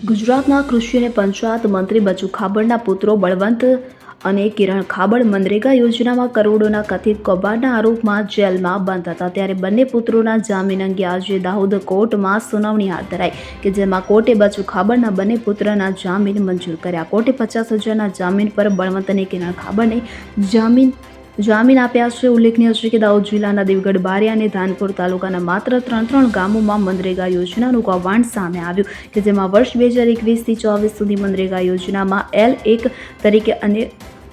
ગુજરાતના કૃષિ અને પંચાયત મંત્રી બચુ ખાબડના પુત્રો બળવંત અને કિરણ ખાબડ મનરેગા યોજનામાં કરોડોના કથિત કૌભાંડના આરોપમાં જેલમાં બંધ હતા. ત્યારે બંને પુત્રોના જામીન અંગે આજે દાહોદ કોર્ટમાં સુનાવણી હાથ ધરાઈ કે જેમાં કોર્ટે બચુ ખાબડના બંને પુત્રના જામીન મંજૂર કર્યા. કોર્ટે 50,000ના જામીન પર બળવંત અને કિરણ ખાબડને જામીન આપ્યા છે. ઉલ્લેખનીય છે કે દાહોદ જિલ્લાના દેવગઢ બારિયા અને ધાનપુર તાલુકાના માત્ર 3 ગામોમાં મનરેગા યોજનાનું કૌભાંડ સામે આવ્યું કે જેમાં વર્ષ 2021થી 24 સુધી મનરેગા યોજનામાં L1 તરીકે અને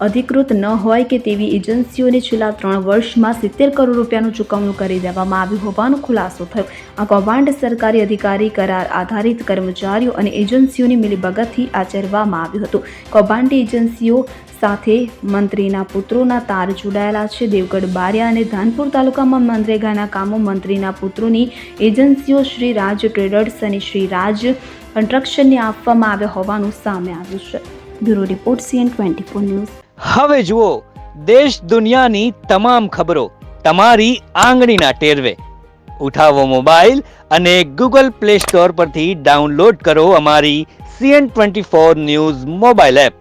અધિકૃત ન હોય કે તેવી એજન્સીઓને છેલ્લા 3 વર્ષમાં 70 કરોડ રૂપિયાનું ચૂકવણું કરી દેવામાં આવ્યું હોવાનો ખુલાસો થયો. આ કૌભાંડ સરકારી અધિકારી, કરાર આધારિત કર્મચારીઓ અને એજન્સીઓની મિલીભગતથી આચરવામાં આવ્યું હતું. કૌભાંડી એજન્સીઓ સાથે મંત્રીના પુત્રોના તાર જોડાયેલા છે. દેવગઢ બારિયા અને ધાનપુર તાલુકામાં મનરેગાના કામો મંત્રીના પુત્રોની એજન્સીઓ શ્રી રાજ ટ્રેડર્સ અને શ્રી રાજ કન્સ્ટ્રક્શનને આપવામાં આવ્યા હોવાનું સામે આવ્યું છે. Bureau report CN24 news. હવે જુઓ દેશ દુનિયાની તમામ ખબરો તમારી આંગળીના ટેરવે. ઉઠાવો મોબાઈલ અને Google Play Store પરથી ડાઉનલોડ કરો અમારી CN24 ન્યૂઝ મોબાઈલ એપ.